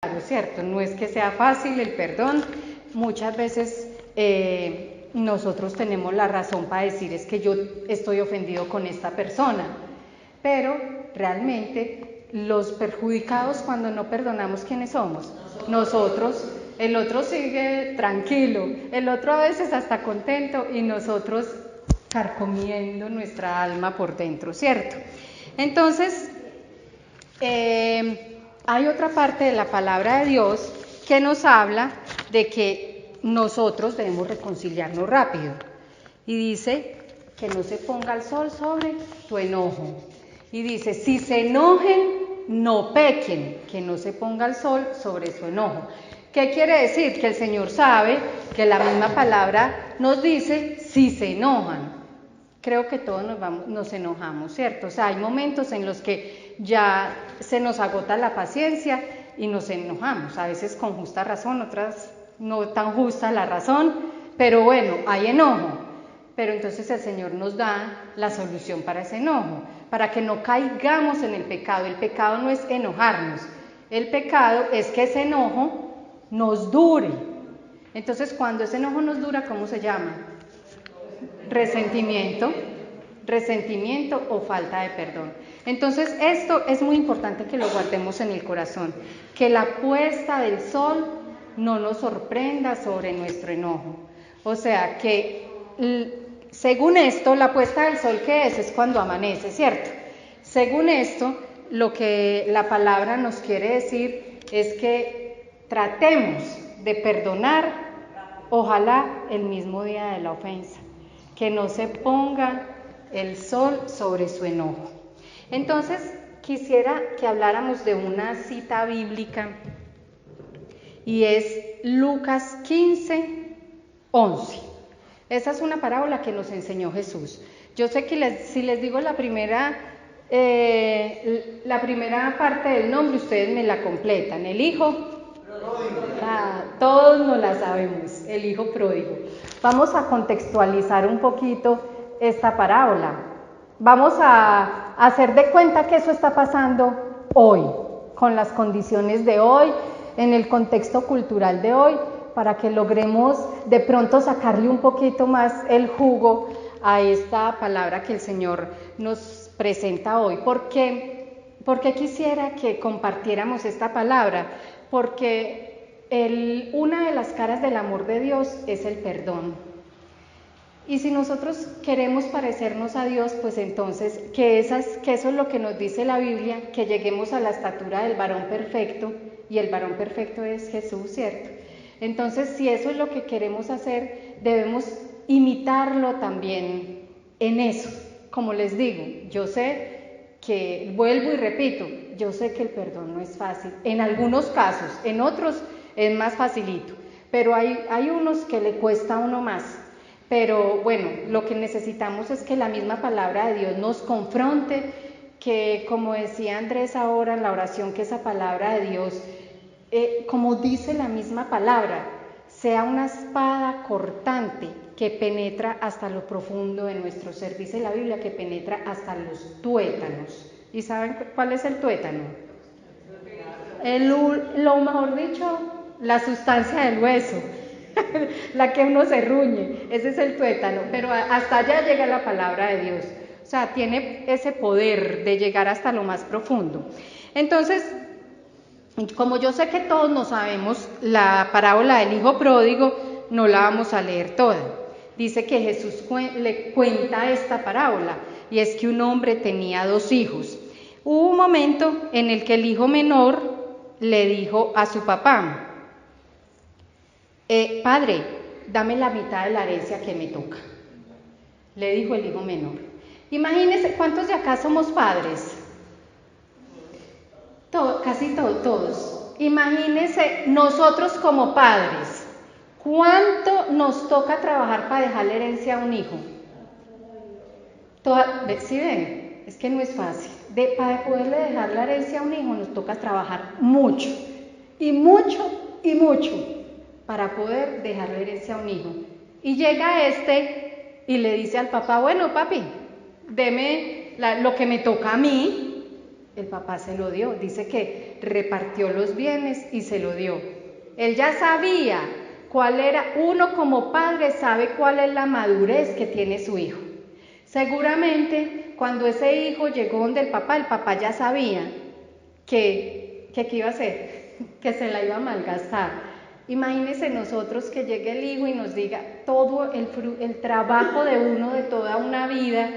claro, ¿cierto? No es que sea fácil el perdón, muchas veces nosotros tenemos la razón para decir es que yo estoy ofendido con esta persona, pero realmente los perjudicados cuando no perdonamos, ¿quiénes somos? Nosotros. El otro sigue tranquilo, el otro a veces hasta contento y nosotros carcomiendo nuestra alma por dentro, ¿cierto? Entonces, hay otra parte de la palabra de Dios que nos habla de que nosotros debemos reconciliarnos rápido. Y dice que no se ponga el sol sobre tu enojo. Y dice, si se enojen, no pequen, que no se ponga el sol sobre su enojo. ¿Qué quiere decir? Que el Señor sabe que la misma palabra nos dice si se enojan. Creo que todos nos enojamos, ¿cierto? O sea, hay momentos en los que ya se nos agota la paciencia y nos enojamos, a veces con justa razón, otras no tan justa la razón, pero bueno, hay enojo. Pero entonces el Señor nos da la solución para ese enojo, para que no caigamos en el pecado. El pecado no es enojarnos, el pecado es que ese enojo nos dure. Entonces, cuando ese enojo nos dura, ¿cómo se llama? Resentimiento o falta de perdón. Entonces, esto es muy importante que lo guardemos en el corazón, que la puesta del sol no nos sorprenda sobre nuestro enojo. O sea, que según esto, la puesta del sol, ¿qué es? Es cuando amanece, ¿cierto? Según esto, lo que la palabra nos quiere decir es que tratemos de perdonar, ojalá el mismo día de la ofensa, que no se ponga el sol sobre su enojo. Entonces, quisiera que habláramos de una cita bíblica y es Lucas 15:11. Esa es una parábola que nos enseñó Jesús. Yo sé que si les digo la primera parte del nombre, ustedes me la completan. El hijo pródigo. Todos nos la sabemos, el hijo pródigo. Vamos a contextualizar un poquito esta parábola. Vamos a hacer de cuenta que eso está pasando hoy, con las condiciones de hoy, en el contexto cultural de hoy, para que logremos de pronto sacarle un poquito más el jugo a esta palabra que el Señor nos presenta hoy. ¿Por qué quisiera que compartiéramos esta palabra? Porque una de las caras del amor de Dios es el perdón. Y si nosotros queremos parecernos a Dios, pues entonces que eso es lo que nos dice la Biblia, que lleguemos a la estatura del varón perfecto, y el varón perfecto es Jesús, ¿cierto? Entonces, si eso es lo que queremos hacer, debemos imitarlo también en eso. Como les digo, yo sé que, vuelvo y repito, yo sé que el perdón no es fácil, en algunos casos, en otros es más facilito, pero hay unos que le cuesta a uno más. Pero bueno, lo que necesitamos es que la misma palabra de Dios nos confronte, que como decía Andrés ahora en la oración, que esa palabra de Dios, como dice la misma palabra, sea una espada cortante que penetra hasta lo profundo de nuestro ser. Dice la Biblia que penetra hasta los tuétanos. ¿Y saben cuál es el tuétano? Lo mejor dicho, la sustancia del hueso. La que uno se ruñe, ese es el tuétano, pero hasta allá llega la palabra de Dios, o sea, tiene ese poder de llegar hasta lo más profundo. Entonces, como yo sé que todos no sabemos la parábola del hijo pródigo, no la vamos a leer toda. Dice que Jesús le cuenta esta parábola, y es que un hombre tenía 2 hijos. Hubo un momento en el que el hijo menor le dijo a su papá: padre, dame la mitad de la herencia que me toca. Le dijo el hijo menor. Imagínense, ¿cuántos de acá somos padres? Casi todos. Imagínense nosotros como padres, ¿cuánto nos toca trabajar para dejar la herencia a un hijo? ¿Sí ven? Es que no es fácil. Para poderle dejar la herencia a un hijo nos toca trabajar mucho, y mucho, y mucho, para poder dejar la herencia a un hijo. Y llega y le dice al papá: bueno, papi, deme lo que me toca a mí. el papá se lo dio. Dice que repartió los bienes y se lo dio. Él ya sabía cuál era, uno como padre sabe cuál es la madurez que tiene su hijo. Seguramente cuando ese hijo llegó donde el papá ya sabía que ¿qué iba a hacer? Que se la iba a malgastar. Imagínense nosotros que llegue el hijo y nos diga todo el trabajo de uno de toda una vida,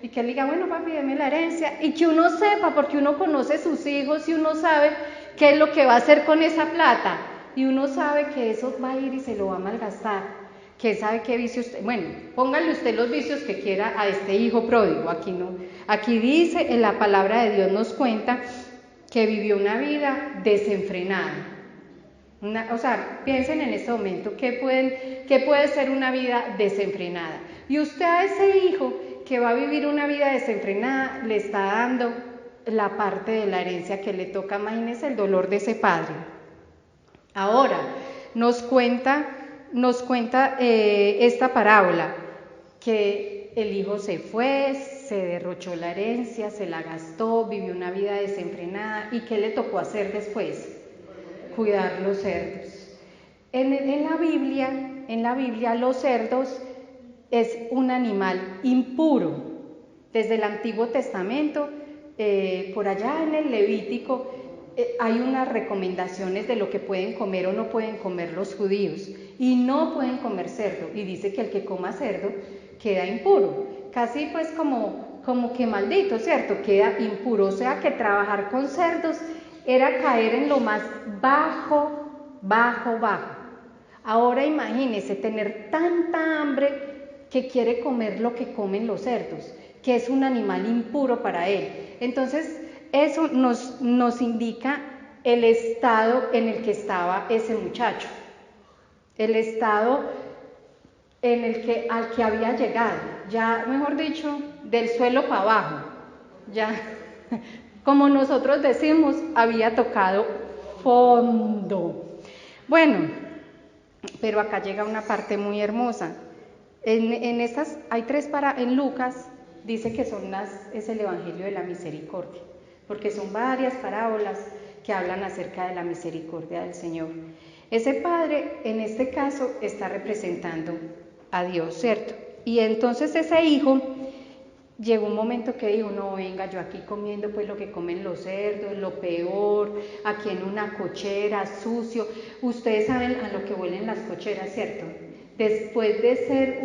y que él diga, bueno papi, deme la herencia, y que uno sepa, porque uno conoce sus hijos y uno sabe qué es lo que va a hacer con esa plata, y uno sabe que eso va a ir y se lo va a malgastar, que sabe qué vicios, bueno, póngale usted los vicios que quiera a este hijo pródigo. Aquí no, aquí dice, en la palabra de Dios nos cuenta que vivió una vida desenfrenada. O sea, piensen en este momento, ¿qué puede ser una vida desenfrenada? Y usted a ese hijo que va a vivir una vida desenfrenada le está dando la parte de la herencia que le toca. Imagínese el dolor de ese padre. Ahora, nos cuenta esta parábola, que el hijo se fue, se derrochó la herencia, se la gastó, vivió una vida desenfrenada. ¿Y qué le tocó hacer después? Cuidar los cerdos. En la Biblia los cerdos es un animal impuro. Desde el Antiguo Testamento, por allá en el Levítico, hay unas recomendaciones de lo que pueden comer o no pueden comer los judíos, y no pueden comer cerdo, y dice que el que coma cerdo queda impuro, casi pues como que maldito, ¿cierto? Queda impuro. O sea que trabajar con cerdos era caer en lo más bajo. Ahora imagínese tener tanta hambre que quiere comer lo que comen los cerdos, que es un animal impuro para él. Entonces eso nos indica el estado en el que estaba ese muchacho, el estado al que había llegado, ya mejor dicho, del suelo para abajo, ya como nosotros decimos, había tocado fondo. Bueno, pero acá llega una parte muy hermosa. En estas hay en Lucas dice que es el Evangelio de la misericordia, porque son varias parábolas que hablan acerca de la misericordia del Señor. Ese padre, en este caso, está representando a Dios, ¿cierto? Y entonces ese hijo llegó un momento que dijo, no, venga, yo aquí comiendo pues lo que comen los cerdos, lo peor, aquí en una cochera, sucio. Ustedes saben a lo que huelen las cocheras, ¿cierto? Después de ser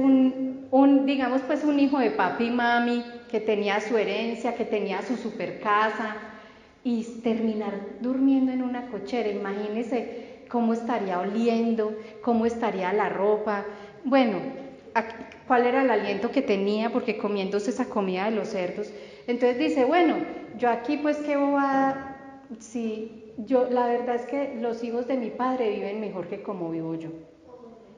digamos pues un hijo de papi y mami, que tenía su herencia, que tenía su super casa, y terminar durmiendo en una cochera, imagínense cómo estaría oliendo, cómo estaría la ropa. Bueno, cuál era el aliento que tenía, porque comiéndose esa comida de los cerdos. Entonces dice, bueno, yo aquí pues qué bobada, si la verdad es que los hijos de mi padre viven mejor que como vivo yo.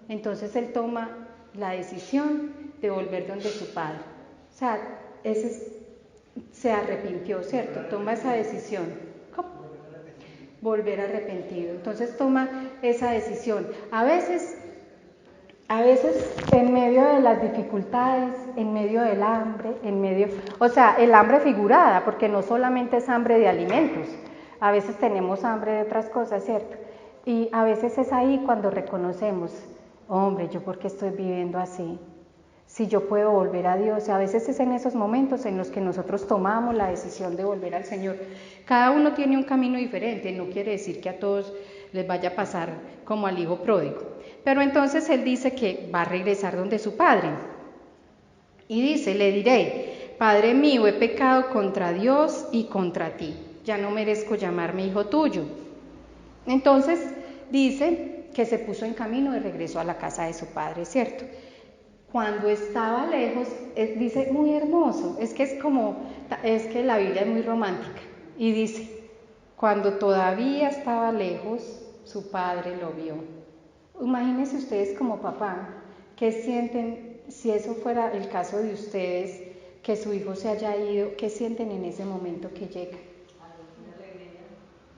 Entonces él toma la decisión de volver donde su padre. O sea, se arrepintió, ¿cierto? Toma esa decisión. ¿Cómo? Volver arrepentido. Entonces toma esa decisión. A veces en medio de las dificultades, en medio del hambre, o sea, el hambre figurada, porque no solamente es hambre de alimentos, a veces tenemos hambre de otras cosas, ¿cierto? Y a veces es ahí cuando reconocemos, hombre, ¿yo por qué estoy viviendo así? Si yo puedo volver a Dios. A veces es en esos momentos en los que nosotros tomamos la decisión de volver al Señor. Cada uno tiene un camino diferente, no quiere decir que a todos les vaya a pasar como al hijo pródigo. Pero entonces él dice que va a regresar donde su padre. Y dice, le diré, Padre mío, he pecado contra Dios y contra ti. Ya no merezco llamarme hijo tuyo. Entonces dice que se puso en camino y regresó a la casa de su padre, ¿cierto? Cuando estaba lejos, dice muy hermoso, es que la Biblia es muy romántica, y dice, cuando todavía estaba lejos, su padre lo vio. Imagínense ustedes como papá, ¿qué sienten si eso fuera el caso de ustedes, que su hijo se haya ido? ¿Qué sienten en ese momento que llega?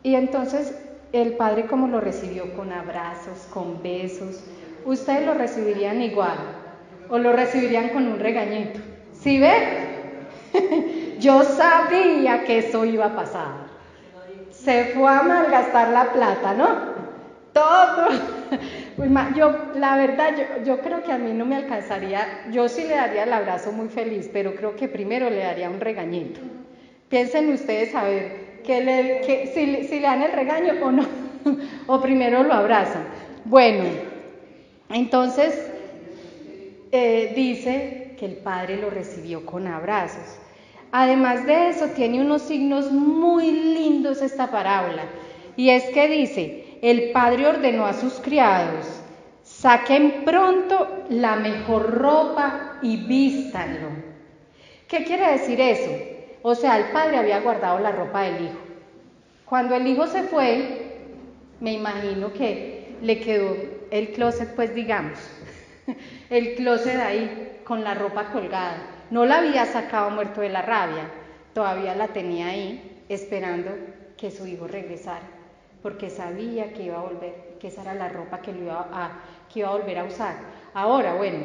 Y entonces, el padre, ¿cómo lo recibió? Con abrazos, con besos. ¿Ustedes lo recibirían igual? ¿O lo recibirían con un regañito? ¿Sí ve? Yo sabía que eso iba a pasar. Se fue a malgastar la plata, ¿no? Todo. La verdad, yo creo que a mí no me alcanzaría, yo sí le daría el abrazo muy feliz, pero creo que primero le daría un regañito. Piensen ustedes a ver si le dan el regaño o no, o primero lo abrazan. Bueno, entonces dice que el padre lo recibió con abrazos. Además de eso, tiene unos signos muy lindos esta parábola, y es que dice: el padre ordenó a sus criados, saquen pronto la mejor ropa y vístanlo. ¿Qué quiere decir eso? O sea, el padre había guardado la ropa del hijo. Cuando el hijo se fue, me imagino que le quedó el closet, pues digamos, el closet ahí con la ropa colgada. No la había sacado muerto de la rabia, todavía la tenía ahí esperando que su hijo regresara, porque sabía que iba a volver, que esa era la ropa que iba a volver a usar. Ahora, bueno,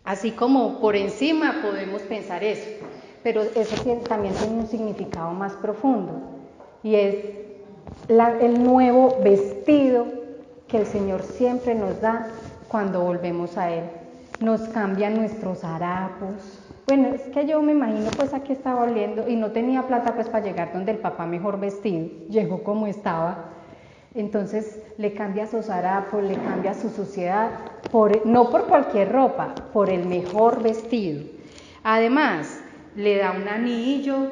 así como por encima podemos pensar eso, pero eso también tiene un significado más profundo, y es el nuevo vestido que el Señor siempre nos da cuando volvemos a Él. Nos cambian nuestros harapos. Bueno, es que yo me imagino pues a qué estaba oliendo, y no tenía plata pues para llegar donde el papá mejor vestido, llegó como estaba. Entonces le cambia sus harapos, le cambia su suciedad, no por cualquier ropa, por el mejor vestido. Además, le da un anillo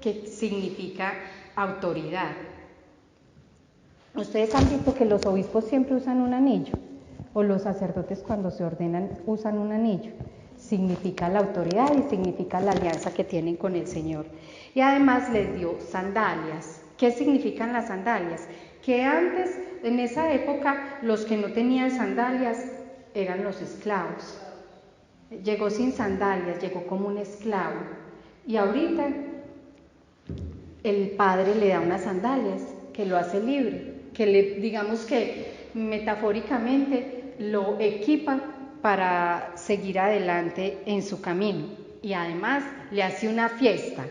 que significa autoridad. Ustedes han visto que los obispos siempre usan un anillo, o los sacerdotes cuando se ordenan usan un anillo. Significa la autoridad y significa la alianza que tienen con el Señor. Y además les dio sandalias. ¿Qué significan las sandalias? Que antes, en esa época, los que no tenían sandalias eran los esclavos. Llegó sin sandalias, llegó como un esclavo. Y ahorita el padre le da unas sandalias que lo hace libre, que digamos que metafóricamente lo equipa para seguir adelante en su camino. Y además le hace una fiesta.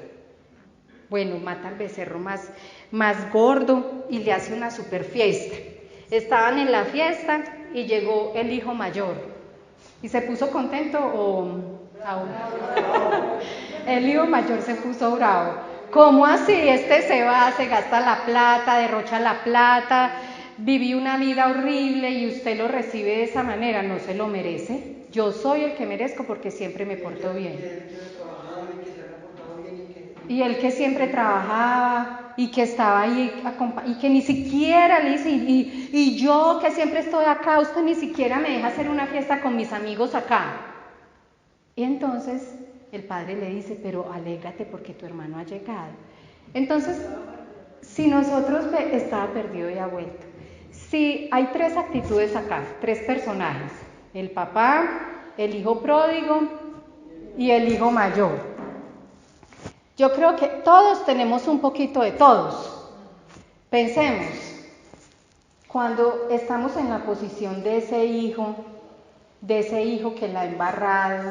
Bueno, mata al becerro más gordo y le hace una super fiesta. Estaban en la fiesta y llegó el hijo mayor. ¿Y se puso contento o aún? El hijo mayor se puso bravo. ¿Cómo así? Este se va, se gasta la plata, derrocha la plata, viví una vida horrible y usted lo recibe de esa manera. ¿No se lo merece? Yo soy el que merezco porque siempre me porto bien. Y él que siempre trabajaba y que estaba ahí y que ni siquiera le dice, y yo que siempre estoy acá, usted ni siquiera me deja hacer una fiesta con mis amigos acá. Y entonces el padre le dice, pero alégrate porque tu hermano ha llegado. Entonces, si nosotros estaba perdido y ha vuelto. Sí, hay tres actitudes acá, tres personajes: el papá, el hijo pródigo y el hijo mayor. Yo creo que todos tenemos un poquito de todos. Pensemos, cuando estamos en la posición de ese hijo que la ha embarrado,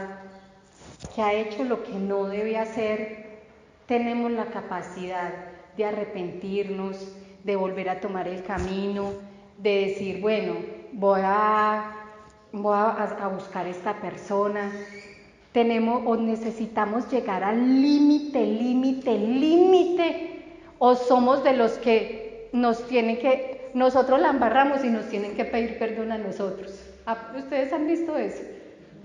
que ha hecho lo que no debe hacer, tenemos la capacidad de arrepentirnos, de volver a tomar el camino, de decir, bueno, voy a buscar a esta persona. O necesitamos llegar al límite, o somos de los que nosotros la embarramos y nos tienen que pedir perdón a nosotros. ¿Ustedes han visto eso?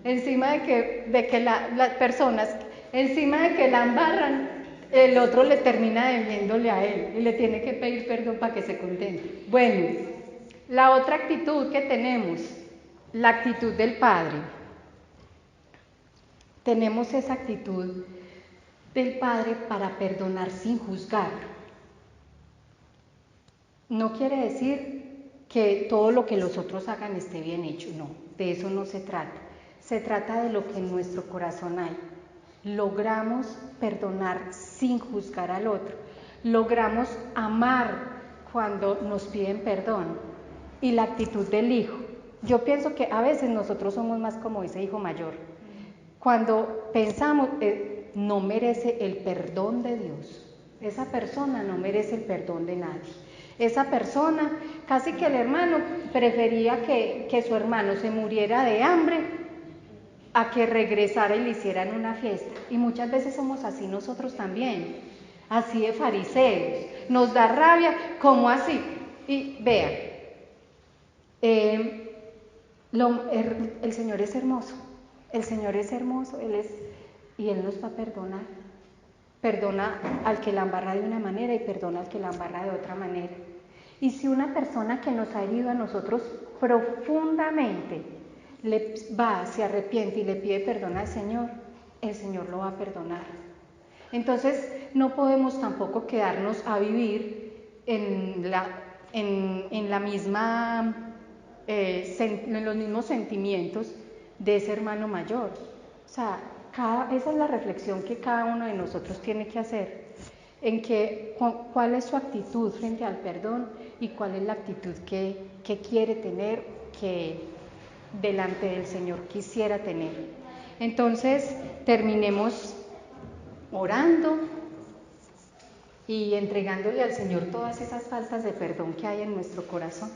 Encima de que las personas, encima de que la embarran, el otro le termina debiéndole a él y le tiene que pedir perdón para que se contente. Bueno, la otra actitud que tenemos, la actitud del Padre. Tenemos esa actitud del Padre para perdonar sin juzgar. No quiere decir que todo lo que los otros hagan esté bien hecho, no, de eso no se trata. Se trata de lo que en nuestro corazón hay. Logramos perdonar sin juzgar al otro. Logramos amar cuando nos piden perdón. Y la actitud del hijo. Yo pienso que a veces nosotros somos más como ese hijo mayor. Cuando pensamos, no merece el perdón de Dios. Esa persona no merece el perdón de nadie. Esa persona, casi que el hermano prefería que su hermano se muriera de hambre a que regresara y le hicieran una fiesta. Y muchas veces somos así nosotros también, así de fariseos. Nos da rabia, ¿cómo así? Y vean, el Señor es hermoso, el Señor es hermoso, y Él nos va a perdonar. Perdona al que la embarra de una manera y perdona al que la embarra de otra manera. Y si una persona que nos ha herido a nosotros profundamente se arrepiente y le pide perdón al Señor, el Señor lo va a perdonar. Entonces no podemos tampoco quedarnos a vivir en los mismos sentimientos de ese hermano mayor. O sea, esa es la reflexión que cada uno de nosotros tiene que hacer, cuál es su actitud frente al perdón y cuál es la actitud que quiere tener, que delante del Señor quisiera tener. Entonces, terminemos orando y entregándole al Señor todas esas faltas de perdón que hay en nuestro corazón.